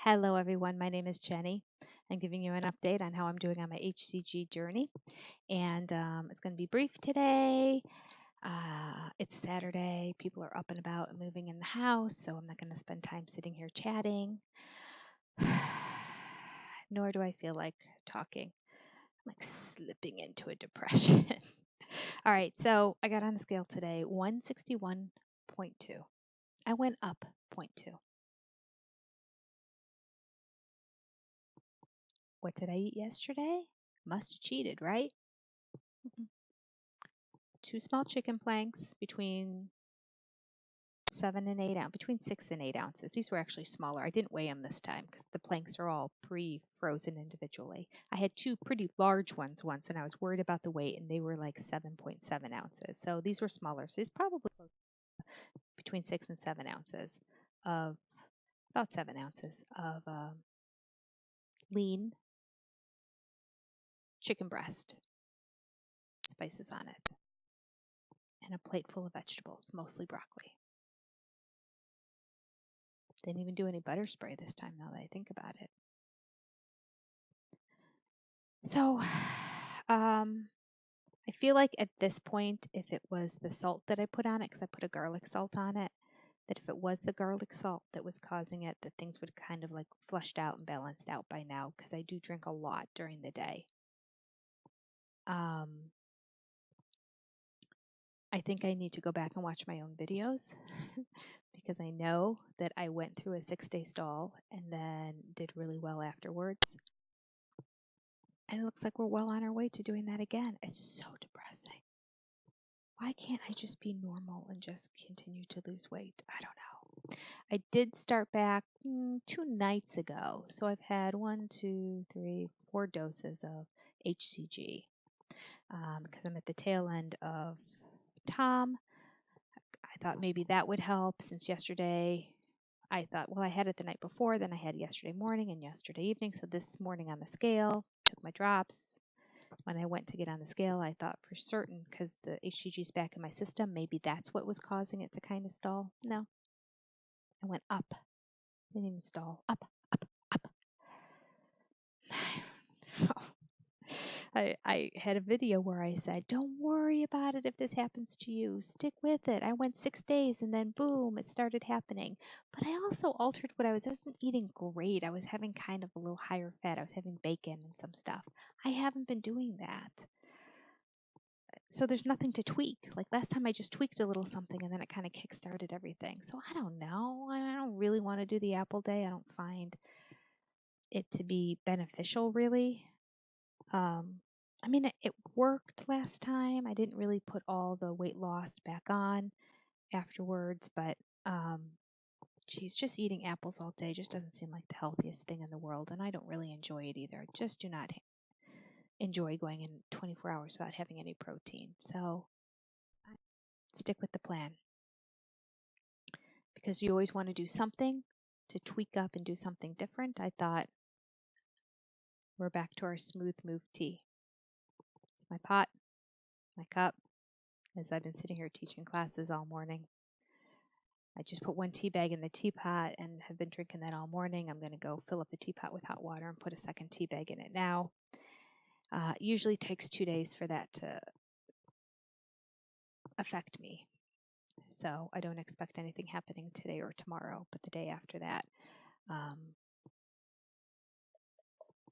Hello, everyone. My name is Jenny. I'm giving you an update on how I'm doing on my HCG journey. And it's going to be brief today. It's Saturday. People are up and about and moving in the house, so I'm not going to spend time sitting here chatting. Nor do I feel like talking. I'm like slipping into a depression. All right, so I got on the scale today, 161.2. I went up 0.2. What did I eat yesterday? Must have cheated, right? 2 small chicken planks between 7 and 8 ounces, between 6 and 8 ounces. These were actually smaller. I didn't weigh them this time because the planks are all pre-frozen individually. I had 2 pretty large ones once, and I was worried about the weight, and they were like 7.7 ounces. So these were smaller. So these probably between 6 and 7 ounces of, about 7 ounces of lean chicken breast, spices on it, and a plate full of vegetables, mostly broccoli. Didn't even do any butter spray this time, now that I think about it. So, I feel like at this point, if it was the salt that I put on it, because I put a garlic salt on it, that if it was the garlic salt that was causing it, that things would kind of like flushed out and balanced out by now, because I do drink a lot during the day. I think I need to go back and watch my own videos because I know that I went through a 6-day stall and then did really well afterwards. And it looks like we're well on our way to doing that again. It's so depressing. Why can't I just be normal and just continue to lose weight? I don't know. I did start back 2 nights ago. So I've had 1, 2, 3, 4 doses of HCG because I'm at the tail end of Tom. I thought maybe that would help since yesterday I thought, well, I had it the night before, then I had yesterday morning and yesterday evening. So this morning on the scale, took my drops. When I went to get on the scale, I thought for certain, because the HCG is back in my system, maybe that's what was causing it to kind of stall. No. I went up. Didn't even stall. Up, up, up. I had a video where I said, don't worry about it if this happens to you. Stick with it. I went 6 days and then boom, it started happening. But I also altered what I wasn't eating great. I was having kind of a little higher fat. I was having bacon and some stuff. I haven't been doing that. So there's nothing to tweak. Like last time I just tweaked a little something and then it kind of kick-started everything. So I don't know. I don't really want to do the apple day. I don't find it to be beneficial really. I mean, it worked last time. I didn't really put all the weight loss back on afterwards, but geez, just eating apples all day just doesn't seem like the healthiest thing in the world, and I don't really enjoy it either. I just do not enjoy going in 24 hours without having any protein. So I stick with the plan because you always want to do something to tweak up and do something different. I thought we're back to our smooth move tea. It's my pot, my cup, as I've been sitting here teaching classes all morning. I just put 1 tea bag in the teapot and have been drinking that all morning. I'm going to go fill up the teapot with hot water and put a second tea bag in it now. Usually takes 2 days for that to affect me. So I don't expect anything happening today or tomorrow, but the day after that,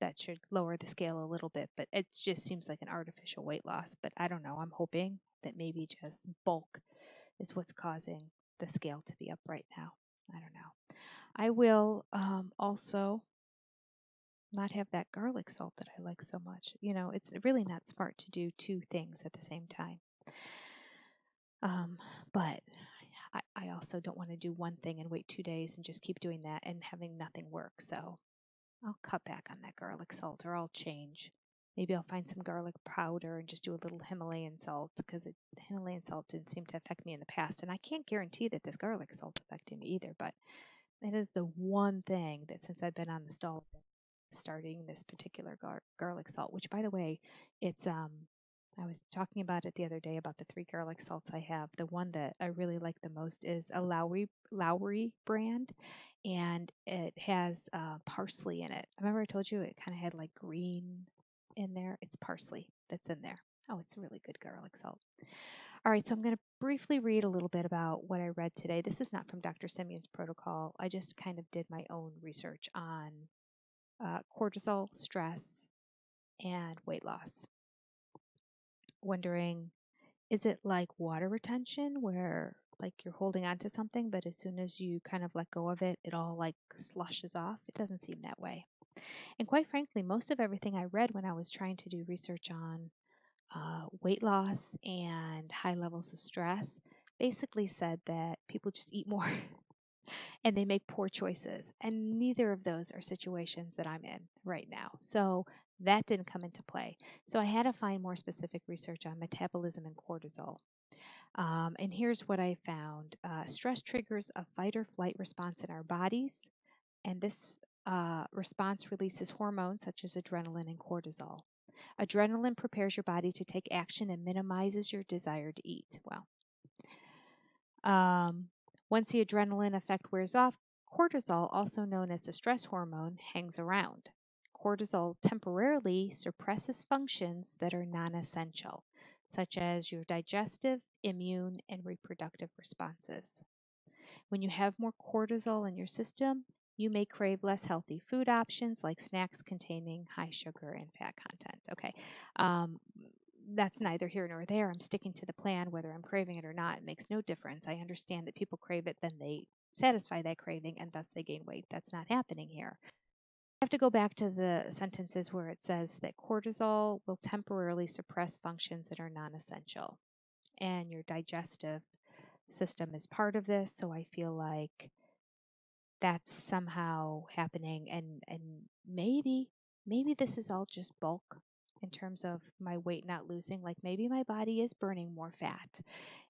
that should lower the scale a little bit. But it just seems like an artificial weight loss. But I don't know. I'm hoping that maybe just bulk is what's causing the scale to be up right now. I don't know. I will also not have that garlic salt that I like so much. You know, it's really not smart to do 2 things at the same time. But I also don't want to do one thing and wait 2 days and just keep doing that and having nothing work. So I'll cut back on that garlic salt, or I'll change. Maybe I'll find some garlic powder and just do a little Himalayan salt, because Himalayan salt didn't seem to affect me in the past. And I can't guarantee that this garlic salt's affecting me either, but it is the one thing that since I've been on the stall, starting this particular garlic salt, which by the way, it's I was talking about it the other day about the 3 garlic salts I have. The one that I really like the most is a Lowry brand, and it has parsley in it. Remember I told you it kind of had like green in there? It's parsley that's in there. Oh, it's a really good garlic salt. All right, so I'm going to briefly read a little bit about what I read today. This is not from Dr. Simeon's protocol. I just kind of did my own research on cortisol, stress, and weight loss. Wondering, is it like water retention where like you're holding on to something, but as soon as you kind of let go of it, it all like slushes off? It doesn't seem that way. And quite frankly, most of everything I read when I was trying to do research on weight loss and high levels of stress basically said that people just eat more and they make poor choices. And neither of those are situations that I'm in right now. So that didn't come into play. So I had to find more specific research on metabolism and cortisol. And here's what I found: stress triggers a fight or flight response in our bodies, and this response releases hormones such as adrenaline and cortisol. Adrenaline prepares your body to take action and minimizes your desire to eat. Well, once the adrenaline effect wears off, cortisol, also known as the stress hormone, hangs around. Cortisol temporarily suppresses functions that are non essential, such as your digestive, immune, and reproductive responses. When you have more cortisol in your system, you may crave less healthy food options like snacks containing high sugar and fat content. Okay, um, that's neither here nor there. I'm sticking to the plan whether I'm craving it or not. It makes no difference. I understand that people crave it, then they satisfy that craving, and thus they gain weight. That's not happening here. I have to go back to the sentences where it says that cortisol will temporarily suppress functions that are non essential, and your digestive system is part of this. So I feel like that's somehow happening, and maybe this is all just bulk in terms of my weight not losing. Like maybe my body is burning more fat,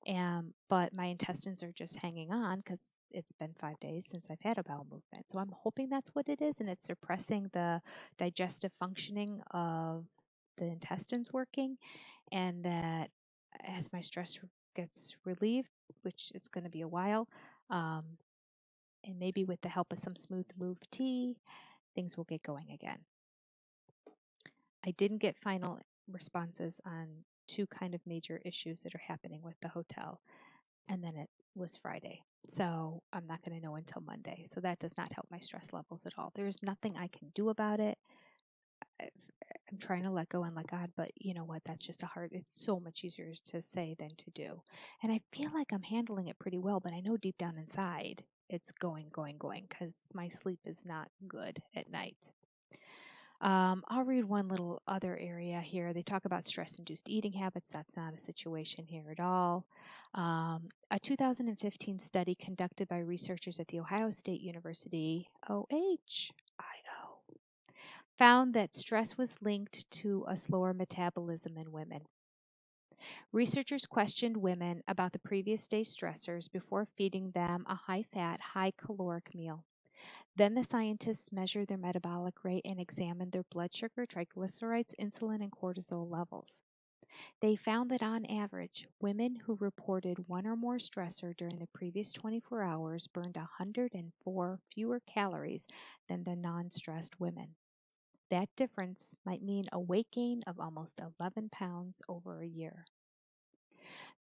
and but my intestines are just hanging on because it's been 5 days since I've had a bowel movement. So I'm hoping that's what it is, and it's suppressing the digestive functioning of the intestines working, and that as my stress gets relieved, which is going to be a while, um, and maybe with the help of some smooth move tea, things will get going again. I didn't get final responses on two kind of major issues that are happening with the hotel. And then it was Friday. So I'm not going to know until Monday. So that does not help my stress levels at all. There's nothing I can do about it. I'm trying to let go and let God, but you know what? That's just it's so much easier to say than to do. And I feel like I'm handling it pretty well, but I know deep down inside it's going because my sleep is not good at night. I'll read one little other area here. They talk about stress induced eating habits. That's not a situation here at all. A 2015 study conducted by researchers at The Ohio State University, OHIO, found that stress was linked to a slower metabolism in women. Researchers questioned women about the previous day's stressors before feeding them a high fat, high caloric meal. Then the scientists measured their metabolic rate and examined their blood sugar, triglycerides, insulin, and cortisol levels. They found that on average, women who reported one or more stressor during the previous 24 hours burned 104 fewer calories than the non stressed women. That difference might mean a weight gain of almost 11 pounds over a year.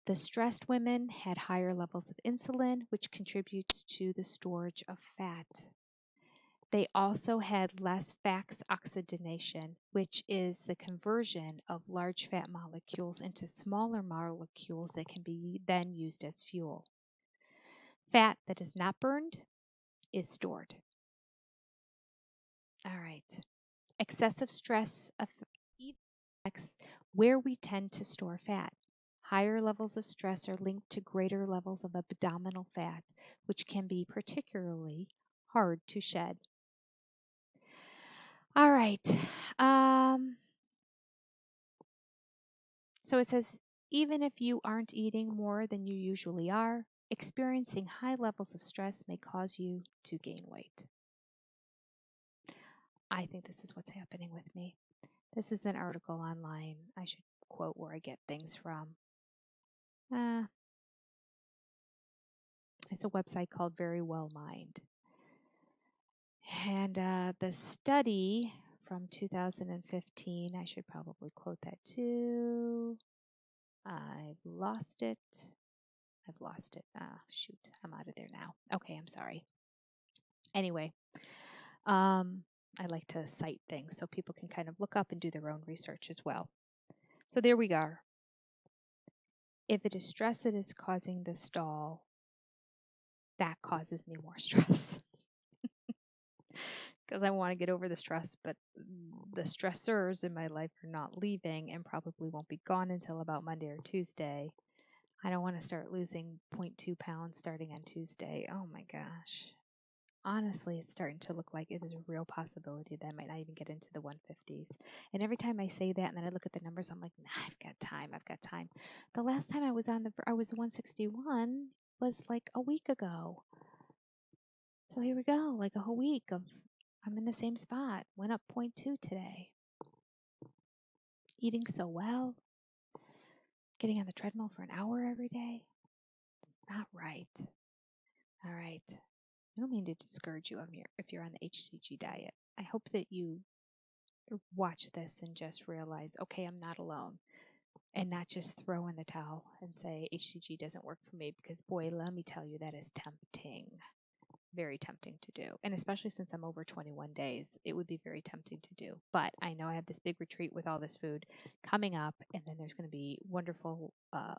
The stressed women had higher levels of insulin, which contributes to the storage of fat. They also had less FAX oxidation, which is the conversion of large fat molecules into smaller molecules that can be then used as fuel. Fat that is not burned is stored. All right. Excessive stress affects where we tend to store fat. Higher levels of stress are linked to greater levels of abdominal fat, which can be particularly hard to shed. All right. So it says, even if you aren't eating more than you usually are, experiencing high levels of stress may cause you to gain weight. I think this is what's happening with me. This is an article online. I should quote where I get things from. Uh, it's a website called Very Well Mind. And the study from 2015, I should probably quote that too. I've lost it. Shoot, I'm out of there now. Okay, I'm sorry. Anyway, I like to cite things so people can kind of look up and do their own research as well. So there we are. If it is stress that is causing the stall, that causes me more stress. Because I want to get over the stress, but the stressors in my life are not leaving and probably won't be gone until about Monday or Tuesday. I don't want to start losing 0.2 pounds starting on Tuesday. Oh my gosh. Honestly, it's starting to look like it is a real possibility that I might not even get into the 150s. And every time I say that and then I look at the numbers, I'm like, nah, I've got time. The last time I was 161 was like a week ago. So here we go, like a whole week of I'm in the same spot. Went up 0.2 today. Eating so well. Getting on the treadmill for an hour every day. It's not right. All right. I don't mean to discourage you if you're on the HCG diet. I hope that you watch this and just realize, okay, I'm not alone. And not just throw in the towel and say HCG doesn't work for me, because boy, let me tell you, that is tempting. Very tempting to do. And especially since I'm over 21 days, it would be very tempting to do. But I know I have this big retreat with all this food coming up, and then there's going to be wonderful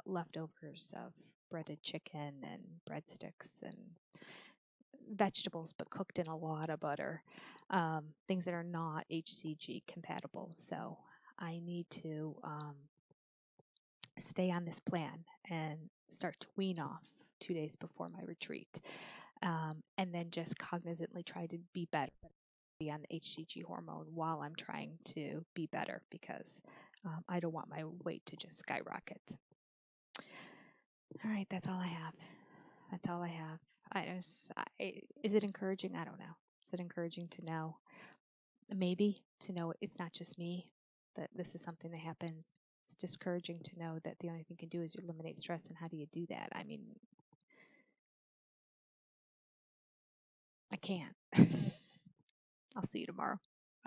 leftovers of breaded chicken and breadsticks and vegetables, but cooked in a lot of butter, things that are not HCG compatible. So I need to stay on this plan and start to wean off 2 days before my retreat. And then just cognizantly try to be better, be on the HCG hormone while I'm trying to be better, because I don't want my weight to just skyrocket. All right, that's all I have. Is it encouraging? I don't know. Is it encouraging to know, maybe to know it's not just me, that this is something that happens? It's discouraging to know that the only thing you can do is eliminate stress. And how do you do that? I mean, I can't. I'll see you tomorrow.